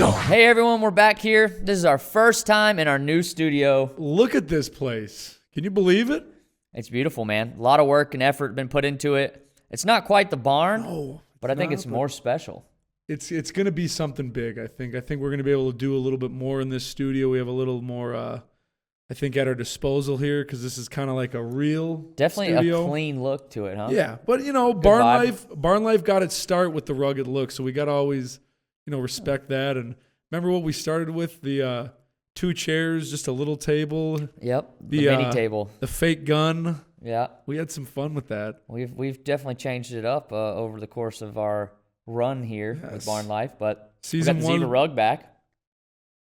go. Hey everyone, we're back here. This is our first time in our new studio. Look at this place. Can you believe it? It's beautiful, man. A lot of work and effort been put into it. It's not quite the barn, but I think it's more special. It's going to be something big, I think. I think we're going to be able to do a little bit more in this studio. We have a little more, I think, at our disposal here because this is kind of like a real Definitely studio. A clean look to it, huh? Yeah, but, you know, Barn Life got its start with the rugged look, so we got to always, you know, respect that. And remember what we started with? The 2 chairs, just a little table. Yep, the mini table. The fake gun. Yeah. We had some fun with that. We've definitely changed it up over the course of our run here with Barn Life, but Season we got the 1, zebra rug back.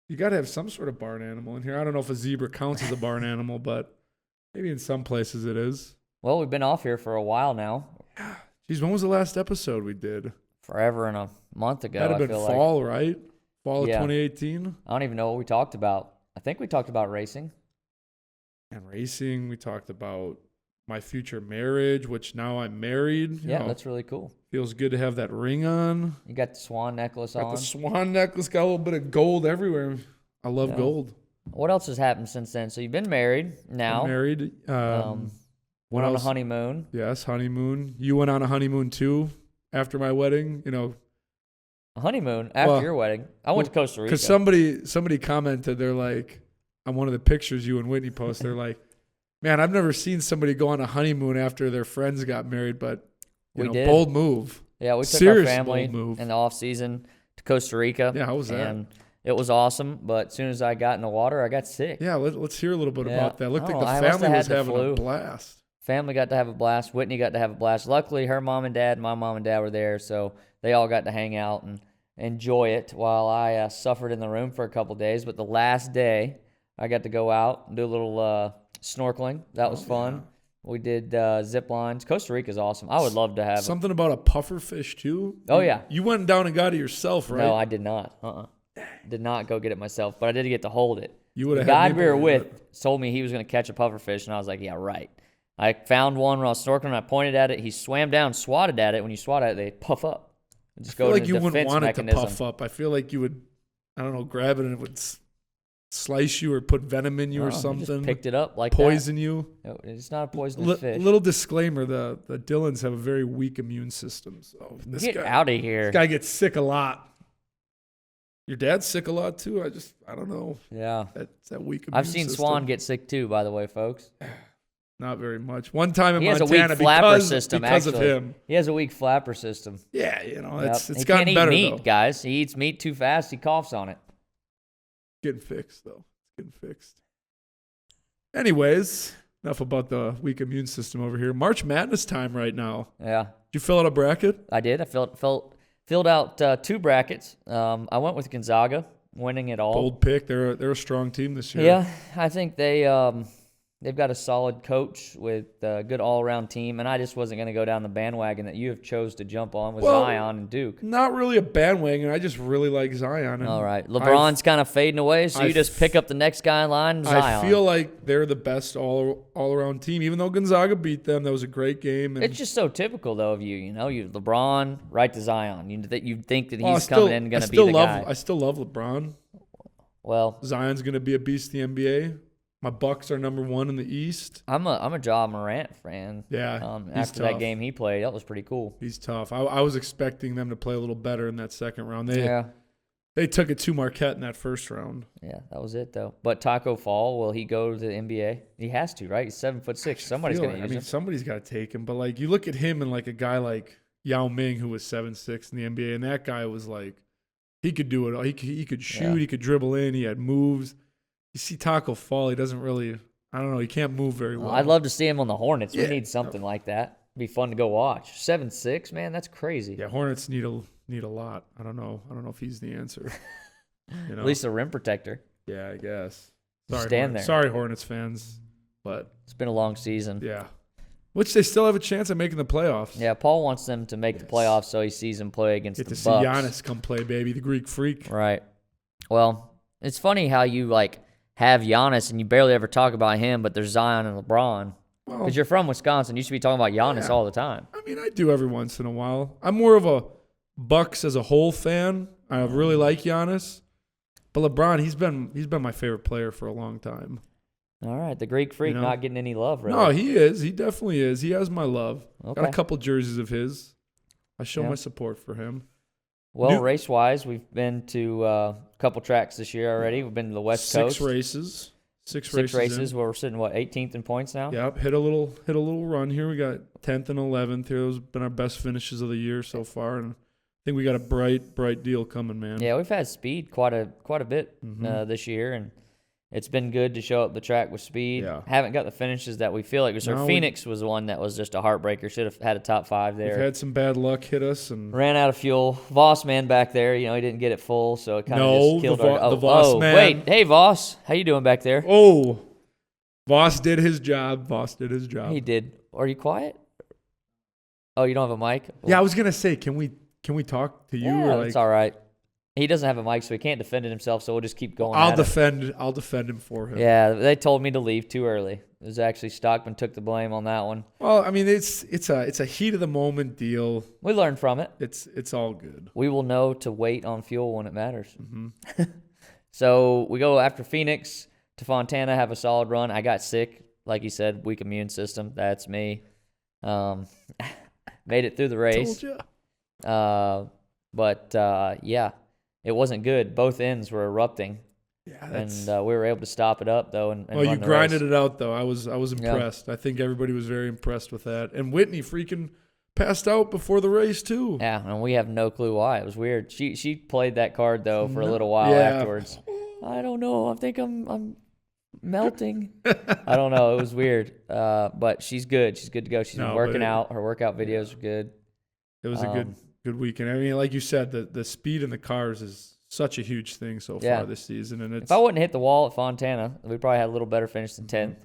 You got to have some sort of barn animal in here. I don't know if a zebra counts as a barn animal, but maybe in some places it is. Well, we've been off here for a while now. Geez, when was the last episode we did? Forever and a month ago. That'd have been fall, right? Fall of 2018. I don't even know what we talked about. I think we talked about racing. And racing, we talked about my future marriage, which now I'm married. You know, that's really cool. Feels good to have that ring on. You got the swan necklace on. Got the swan necklace, got a little bit of gold everywhere. I love gold. What else has happened since then? So you've been married now. I'm married. Went on a honeymoon. Yes, honeymoon. You went on a honeymoon too after my wedding, you know. A honeymoon after your wedding? I went to Costa Rica. Because somebody commented, they're like, on one of the pictures you and Whitney post, they're like, man, I've never seen somebody go on a honeymoon after their friends got married, but you know, bold move. Yeah, we took Serious our family bold in the off season to Costa Rica. Yeah, how was that? And it was awesome, but as soon as I got in the water, I got sick. Yeah, let's hear a little bit about that. Looked like the I family was had the having flu. a blast. Family got to have a blast. Whitney got to have a blast. Luckily, her mom and dad, my mom and dad were there, so they all got to hang out and enjoy it while I suffered in the room for a couple days. But the last day, I got to go out and do a little snorkeling. That was fun. Yeah. We did zip lines. Costa Rica is awesome. I would love to have something about a puffer fish too. Oh yeah, you went down and got it yourself, right? No, I did not. Did not go get it myself, but I did get to hold it. You would have. The guy we were with told me he was going to catch a puffer fish, and I was like, yeah, right. I found one when I was snorkeling. I pointed at it. He swam down, swatted at it. When you swat at it, they puff up. Just I feel like you wouldn't want it to puff up. I feel like you would, I don't know, grab it and it would slice you or put venom in you or something. Just picked it up like poison you. It's not a poisonous fish. Little disclaimer: the Dillons have a very weak immune system. So get out of here. This guy gets sick a lot. Your dad's sick a lot too. I don't know. Yeah, that weak immune system. I've seen Swan get sick too. By the way, folks. Not very much. One time in Montana, he has a weak flapper system because of him. He has a weak flapper system. Yeah, you know, it's he gotten can't better eat meat, though. Guys. He eats meat too fast. He coughs on it. Getting fixed though. Getting fixed. Anyways, enough about the weak immune system over here. March Madness time right now. Yeah. Did you fill out a bracket? I did. I filled out 2 brackets. I went with Gonzaga, winning it all. Bold pick. They're a strong team this year. Yeah, I think they've got a solid coach with a good all-around team, and I just wasn't going to go down the bandwagon that you have chose to jump on with Zion and Duke. Not really a bandwagon. I just really like Zion. All right. LeBron's kind of fading away, so you just pick up the next guy in line, Zion. I feel like they're the best all-around team, even though Gonzaga beat them. That was a great game. And it's just so typical, though, of you. You know, you LeBron, right to Zion. You think that he's coming in and going to be the guy. I still love LeBron. Well, Zion's going to be a beast in the NBA. My Bucks are number 1 in the East. I'm a Ja Morant fan. Yeah, after that game he played, that was pretty cool. He's tough. I was expecting them to play a little better in that second round. They took it to Marquette in that first round. Yeah, that was it though. But Taco Fall, will he go to the NBA? He has to, right? He's 7'6". Somebody's gonna use him. Somebody's got to take him. But like you look at him and like a guy like Yao Ming who was 7'6" in the NBA, and that guy was like he could do it all. He could shoot. He could dribble in. He had moves. You see Taco Fall, he doesn't really, I don't know, he can't move very well. I'd love to see him on the Hornets. We need something like that. It'd be fun to go watch. 7'6", man, that's crazy. Yeah, Hornets need a lot. I don't know if he's the answer. You know? At least a rim protector. Yeah, I guess. Sorry, Hornets fans, but it's been a long season. Yeah. Which they still have a chance at making the playoffs. Yeah, Paul wants them to make the playoffs so he sees them play against the Bucks. Get to see Giannis come play, baby, the Greek freak. Right. Well, it's funny how you have Giannis and you barely ever talk about him, but there's Zion and LeBron. Because you're from Wisconsin, you should be talking about Giannis all the time. I mean, I do every once in a while. I'm more of a Bucks as a whole fan. I really like Giannis. But LeBron, he's been my favorite player for a long time. All right, the Greek Freak not getting any love, really. No, he is. He definitely is. He has my love. Okay. Got a couple jerseys of his. I show my support for him. Well, race-wise, we've been to a couple tracks this year already. We've been to the West Coast. Six races where we're sitting, 18th in points now? Yep, hit a little run here. We got 10th and 11th here. Those have been our best finishes of the year so far, and I think we got a bright deal coming, man. Yeah, we've had speed quite a bit this year, and it's been good to show up the track with speed. Yeah. Haven't got the finishes that we feel like. So Phoenix was one that was just a heartbreaker. Should have had a top 5 there. We've had some bad luck hit us and ran out of fuel. Voss man back there, he didn't get it full, so it kind of just killed the Voss man. Wait, hey Voss, how you doing back there? Oh, Voss did his job. He did. Are you quiet? Oh, you don't have a mic? Yeah, I was gonna say, can we talk to you? Yeah, or that's all right. He doesn't have a mic, so he can't defend himself. So we'll just keep going. I'll defend him for him. Yeah, they told me to leave too early. It was actually Stockman took the blame on that one. Well, I mean, it's a heat of the moment deal. We learned from it. It's all good. We will know to wait on fuel when it matters. Mm-hmm. So we go after Phoenix to Fontana, have a solid run. I got sick, like you said, weak immune system. That's me. Made it through the race. Told ya. But yeah. It wasn't good. Both ends were erupting. Yeah, and we were able to stop it up though. And you grinded it out though. I was impressed. I think everybody was very impressed with that. And Whitney freaking passed out before the race too. Yeah, and we have no clue why. It was weird. She played that card though for a little while afterwards. I don't know. I think I'm melting. I don't know. It was weird. But she's good. She's good to go. She's been working out. Her workout videos are good. It was a good weekend. I mean, like you said, the speed in the cars is such a huge thing so far this season. And if I wouldn't hit the wall at Fontana, we probably had a little better finish than 10th.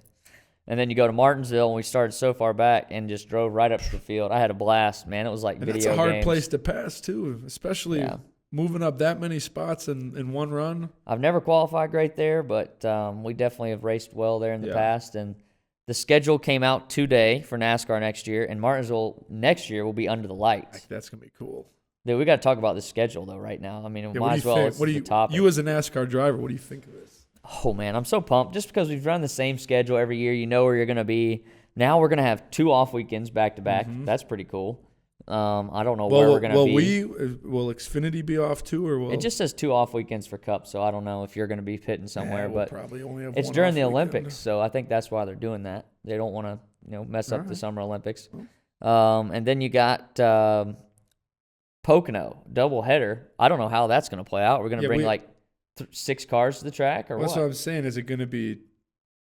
And then you go to Martinsville, and we started so far back and just drove right up to the field. I had a blast, man. It was like video games. It's a hard place to pass too, especially moving up that many spots in one run. I've never qualified great there, but we definitely have raced well there in the past. And the schedule came out today for NASCAR next year, and Martinsville next year will be under the lights. That's going to be cool. Dude, we got to talk about the schedule, though, right now. I mean, it might as well. It's the topic. You as a NASCAR driver, what do you think of this? Oh, man, I'm so pumped. Just because we've run the same schedule every year, you know where you're going to be. Now we're going to have 2 off weekends back-to-back. That's pretty cool. I don't know where we're going to be. Will Xfinity be off too, or will it just says 2 off weekends for Cup, so I don't know if you're going to be pitting somewhere. We'll but probably only have it's one during off the weekend. Olympics, so I think that's why they're doing that. They don't want to, mess up the Summer Olympics. And then you got Pocono doubleheader. I don't know how that's going to play out. We're going to bring 6 cars to the track, or that's what I'm saying. Is it going to be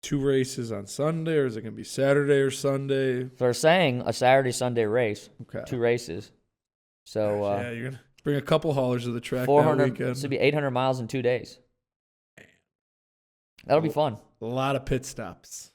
2 races on Sunday, or is it going to be Saturday or Sunday? They're saying a Saturday-Sunday race. Okay. 2 races. So you're going to bring a couple haulers to the track 400, that weekend. This would be 800 miles in 2 days. That'll be fun. A lot of pit stops.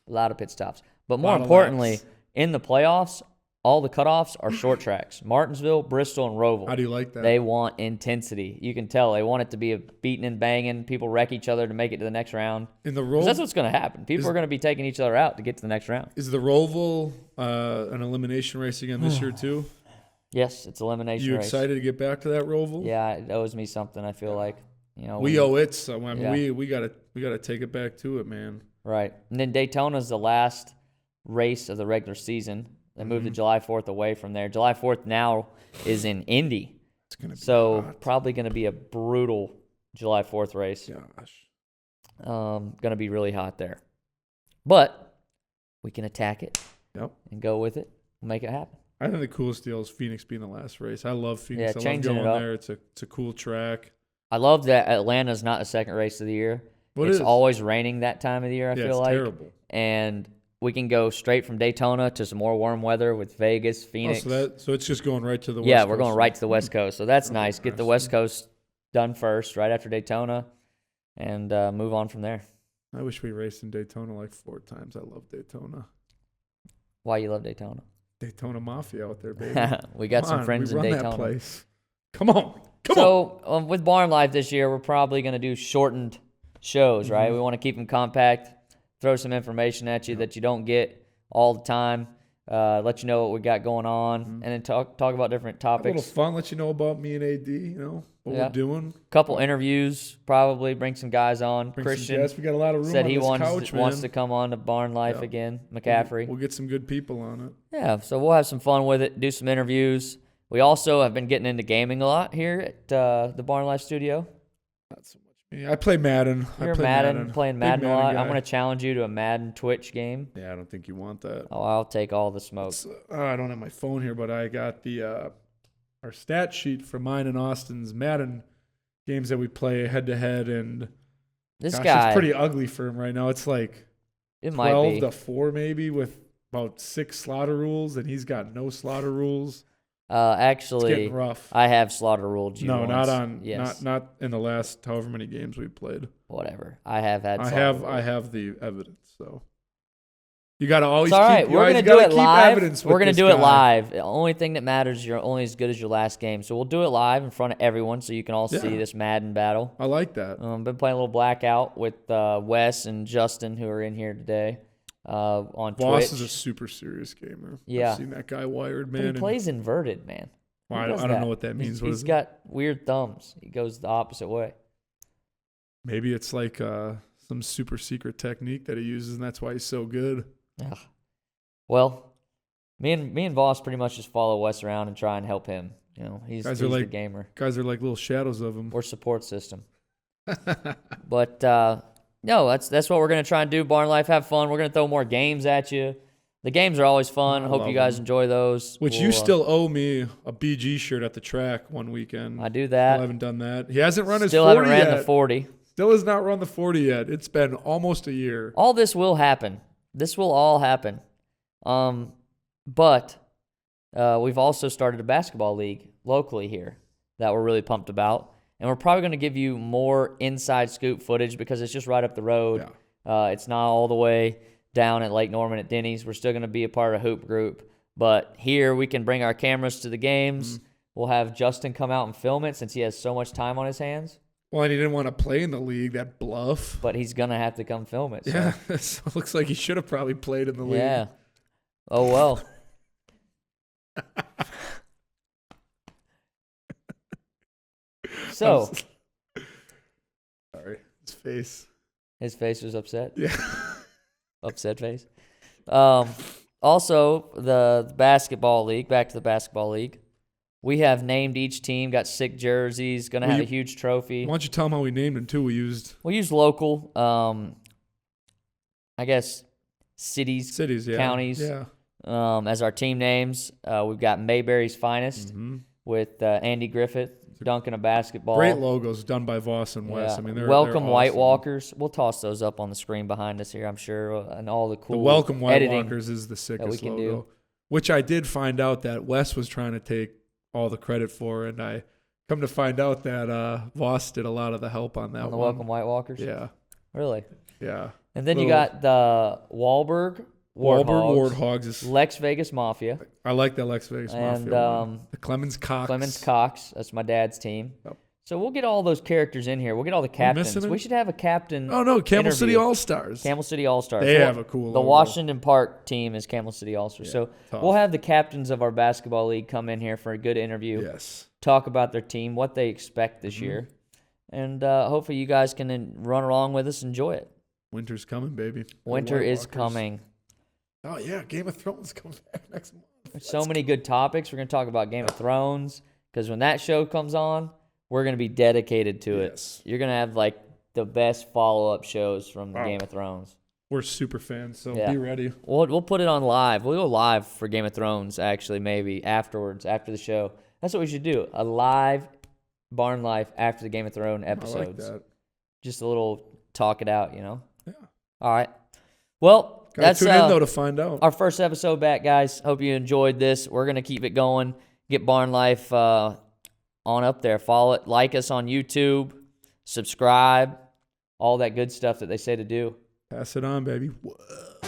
But more importantly, in the playoffs, all the cutoffs are short tracks. Martinsville, Bristol, and Roval. How do you like that? They want intensity. You can tell. They want it to be a beating and banging. People wreck each other to make it to the next round. In the Roval, that's what's going to happen. People are going to be taking each other out to get to the next round. Is the Roval an elimination race again this year too? Yes, it's elimination race. You excited to get back to that Roval? Yeah, it owes me something. I feel like we owe it. So I mean, we gotta take it back to it, man. Right, and then Daytona's the last race of the regular season. They moved to July 4th away from there. July 4th now is in Indy. It's gonna be hot. Probably going to be a brutal July 4th race. Gosh. Going to be really hot there. But we can attack it and go with it. We'll make it happen. I think the coolest deal is Phoenix being the last race. I love Phoenix. Yeah, I love changing going it up. there. It's a cool track. I love that Atlanta's not the second race of the year. It's always raining that time of the year, I feel like. Terrible. And we can go straight from Daytona to some more warm weather with Vegas, Phoenix. So it's just going right to the West Coast. Coast. We're going right to the West Coast. So that's nice. Get the West Coast done first, right after Daytona, and move on from there. I wish we raced in Daytona like 4 times. I love Daytona. Why you love Daytona? Daytona Mafia out there, baby. We got some friends in Daytona. That place. Come on. So with Barn Life this year, we're probably going to do shortened shows, right? We want to keep them compact, throw some information at you that you don't get all the time. let you know what we got going on, and then talk about different Have a little topics. fun, let you know about me and AD, what we're doing. Couple interviews, probably bring some guys on. Bring Christian we got a lot of room said on he this wants couch, to come on to Barn Life again. McCaffrey. We'll get some good people on it. Yeah, so we'll have some fun with it, do some interviews. We also have been getting into gaming a lot here at the Barn Life studio. Not so much me. I play Madden. You're playing Madden a lot. I'm going to challenge you to a Madden Twitch game. Yeah, I don't think you want that. Oh, I'll take all the smoke. I don't have my phone here, but I got the our stat sheet for mine and Austin's Madden games that we play head-to-head, and This guy, it's pretty ugly for him right now. It's like it 12 to 4 maybe with about 6 slaughter rules, and he's got no slaughter rules. Actually, it's getting rough. I have slaughter ruled you. No, once. not on. Yes. Not in the last however many games we played. Whatever. I have had. I have the evidence. So you got to always. It's all right. We're gonna do it live. We're gonna do it live. The only thing that matters, you're only as good as your last game. So we'll do it live in front of everyone, so you can all see this Madden battle. I like that. Been playing a little blackout with Wes and Justin, who are in here today. On Twitch. Voss is a super serious gamer. Yeah. I've seen that guy wired, But man. he plays inverted, man. Well, I don't know what that means. He's got weird thumbs. He goes the opposite way. Maybe it's like some super secret technique that he uses, and that's why he's so good. Ugh. Well, me and Voss pretty much just follow Wes around and try and help him. He's the gamer. Guys are like little shadows of him. Or support system. But no, that's what we're gonna try and do. Barn Life, have fun. We're gonna throw more games at you. The games are always fun. Hope you guys enjoy those. Which you still owe me a BG shirt at the track one weekend. I do that. Still haven't done that. He hasn't run his 40 Still haven't ran yet. the 40. Still has not run the 40 yet. It's been almost a year. All this will happen. This will all happen. But we've also started a basketball league locally here that we're really pumped about. And we're probably going to give you more inside scoop footage because it's just right up the road. Yeah. It's not all the way down at Lake Norman at Denny's. We're still going to be a part of Hoop Group. But here we can bring our cameras to the games. We'll have Justin come out and film it since he has so much time on his hands. Well, and he didn't want to play in the league, that bluff. But he's going to have to come film it. So. Yeah, so it looks like he should have probably played in the league. Yeah. Oh, well. So. Sorry. His face. His face was upset? Yeah. Upset face. Also, the basketball league, back to the basketball league. We have named each team, got sick jerseys, going to have a huge trophy. Why don't you tell them how we named them, too? We used local, I guess, cities, yeah. counties yeah. As our team names. We've got Mayberry's Finest with Andy Griffith dunking a basketball. Great logos done by Voss and Wes. Yeah. I mean, they're Welcome awesome. White Walkers. We'll toss those up on the screen behind us here, I'm sure, and all the cool The Welcome White editing Walkers is the sickest we can logo. do. Which I did find out that Wes was trying to take all the credit for, and I come to find out that Voss did a lot of the help on that On the one. Welcome White Walkers? Yeah. Really? Yeah. And then you got the Wahlberg Warthogs is Lex Vegas Mafia. I like that Lex Vegas And Mafia one. The Clemens Cox. That's my dad's team. Yep. So we'll get all those characters in here. We'll get all the captains. We should have a captain. Oh, no, Camel interview. City All-Stars. Camel City All-Stars. They have a cool The logo. Washington Park team is Camel City All-Stars. Yeah, so tough. we'll have the captains of our basketball league come in here for a good interview. Yes. Talk about their team, what they expect this year. And hopefully you guys can then run along with us and enjoy it. Winter's coming, baby. Winter is coming. Oh, yeah. Game of Thrones coming back next month. There's so many good topics. We're going to talk about Game of Thrones because when that show comes on, we're going to be dedicated to it. You're going to have like the best follow-up shows from Game of Thrones. We're super fans, so be ready. We'll put it on live. We'll go live for Game of Thrones, actually, maybe afterwards, after the show. That's what we should do. A live Barn Life after the Game of Thrones episodes. I like that. Just a little talk it out, Yeah. All right. Well, that's tune in, though, to find out. Our first episode back, guys. Hope you enjoyed this. We're going to keep it going. Get Barn Life on up there. Follow it. Like us on YouTube. Subscribe. All that good stuff that they say to do. Pass it on, baby. Whoa.